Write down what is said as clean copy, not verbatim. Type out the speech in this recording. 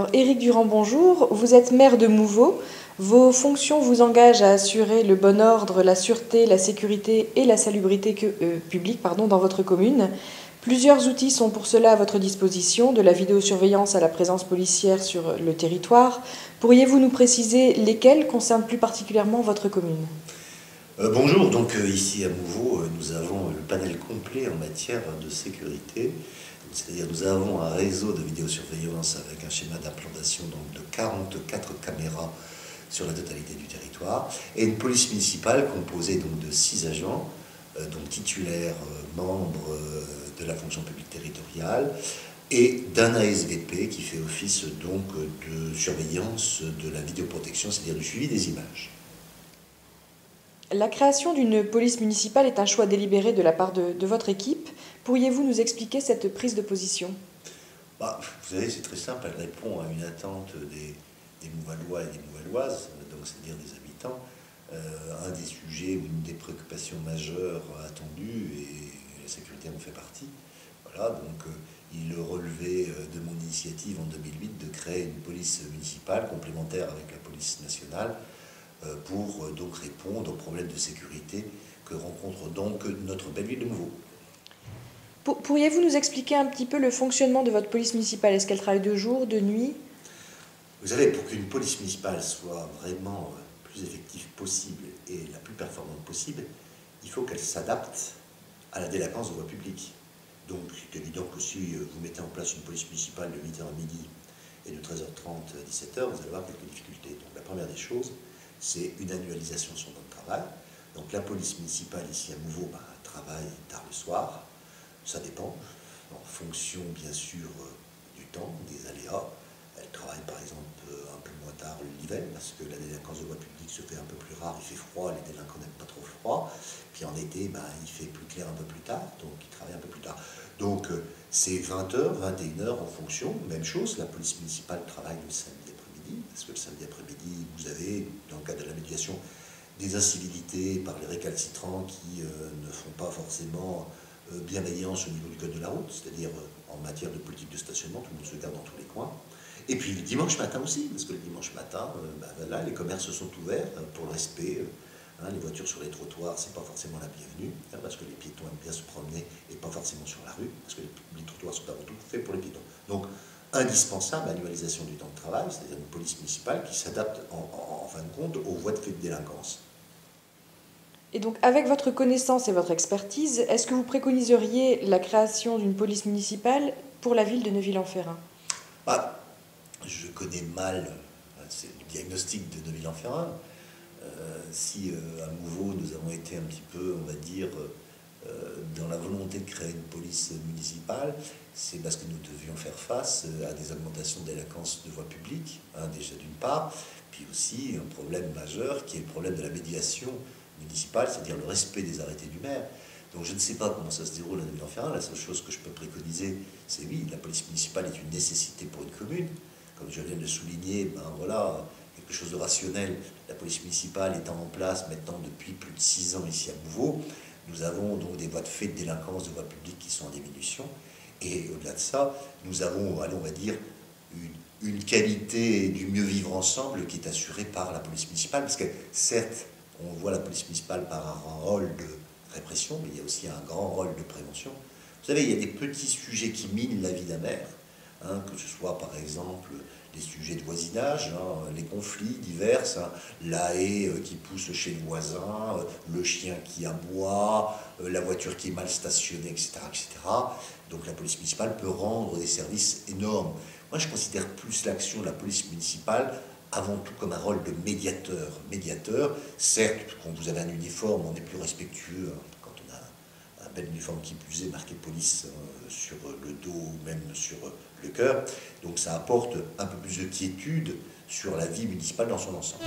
Alors, Éric Durand, bonjour. Vous êtes maire de Mouveau. Vos fonctions vous engagent à assurer le bon ordre, la sûreté, la sécurité et la salubrité publique dans votre commune. Plusieurs outils sont pour cela à votre disposition, de la vidéosurveillance à la présence policière sur le territoire. Pourriez-vous nous préciser lesquels concernent plus particulièrement votre commune ? Bonjour, donc ici à Mouveau, nous avons le panel complet en matière de sécurité. C'est-à-dire nous avons un réseau de vidéosurveillance avec un schéma d'implantation de 44 caméras sur la totalité du territoire et une police municipale composée donc de 6 agents, donc titulaires, membres de la fonction publique territoriale et d'un ASVP qui fait office donc de surveillance de la vidéoprotection, c'est-à-dire du suivi des images. La création d'une police municipale est un choix délibéré de la part de votre équipe. Pourriez-vous nous expliquer cette prise de position ? Vous savez, c'est très simple, elle répond à une attente des Mouvallois et des Mouvalloises, donc c'est-à-dire des habitants. Un des sujets ou une des préoccupations majeures attendues, et la sécurité en fait partie. Voilà, donc il relevait de mon initiative en 2008 de créer une police municipale complémentaire avec la police nationale pour donc répondre aux problèmes de sécurité que rencontre donc notre belle ville de Mouveau. Pourriez-vous nous expliquer un petit peu le fonctionnement de votre police municipale ? Est-ce qu'elle travaille de jour, de nuit ? Vous savez, pour qu'une police municipale soit vraiment plus effective possible et la plus performante possible, il faut qu'elle s'adapte à la délinquance de voie publique. Donc, c'est évident que si vous mettez en place une police municipale de 8h à midi et de 13h30 à 17h, vous allez avoir quelques difficultés. Donc, la première des choses, c'est une annualisation de son temps de travail. Donc, la police municipale ici à Mouveau travaille tard le soir. Ça dépend, en fonction bien sûr du temps, des aléas. Elle travaille par exemple un peu moins tard l'hiver, parce que la délinquance de voie publique se fait un peu plus rare, il fait froid, les délinquants n'aiment pas trop froid. Puis en été, il fait plus clair un peu plus tard, donc ils travaillent un peu plus tard. Donc c'est 20h, 21h en fonction, même chose, la police municipale travaille le samedi après-midi, parce que le samedi après-midi, vous avez, dans le cadre de la médiation, des incivilités par les récalcitrants qui ne font pas forcément bienveillance au niveau du code de la route, c'est-à-dire en matière de politique de stationnement, tout le monde se garde dans tous les coins. Et puis le dimanche matin aussi, parce que le dimanche matin, là, les commerces sont ouverts pour le respect. Les voitures sur les trottoirs, c'est pas forcément la bienvenue, parce que les piétons aiment bien se promener et pas forcément sur la rue, parce que les trottoirs sont avant tout faits pour les piétons. Donc, indispensable annualisation du temps de travail, c'est-à-dire une police municipale qui s'adapte en fin de compte aux voies de fait de délinquance. Et donc, avec votre connaissance et votre expertise, est-ce que vous préconiseriez la création d'une police municipale pour la ville de Neuville-en-Ferrain ? Je connais mal le diagnostic de Neuville-en-Ferrain. Si à Mouveau, nous avons été un petit peu, on va dire, dans la volonté de créer une police municipale, c'est parce que nous devions faire face à des augmentations de délinquance de voie publique, déjà d'une part, puis aussi un problème majeur qui est le problème de la médiation municipale, c'est-à-dire le respect des arrêtés du maire. Donc je ne sais pas comment ça se déroule à Neuville-en-Ferrain. La seule chose que je peux préconiser, c'est oui, la police municipale est une nécessité pour une commune. Comme je viens de le souligner, voilà, quelque chose de rationnel. La police municipale étant en place maintenant depuis plus de 6 ans ici à Mouveau, nous avons donc des voies de fait de délinquance de voie publique qui sont en diminution. Et au-delà de ça, nous avons, on va dire, une qualité du mieux vivre ensemble qui est assurée par la police municipale. Parce que certes, on voit la police municipale par un rôle de répression, mais il y a aussi un grand rôle de prévention. Vous savez, il y a des petits sujets qui minent la vie d'un maire, que ce soit par exemple les sujets de voisinage, les conflits divers, la haie qui pousse chez le voisin, le chien qui aboie, la voiture qui est mal stationnée, etc., etc. Donc la police municipale peut rendre des services énormes. Moi, je considère plus l'action de la police municipale avant tout comme un rôle de médiateur. Médiateur, certes, quand vous avez un uniforme, on est plus respectueux, quand on a un bel uniforme qui plus est marqué police sur le dos ou même sur le cœur. Donc ça apporte un peu plus de quiétude sur la vie municipale dans son ensemble.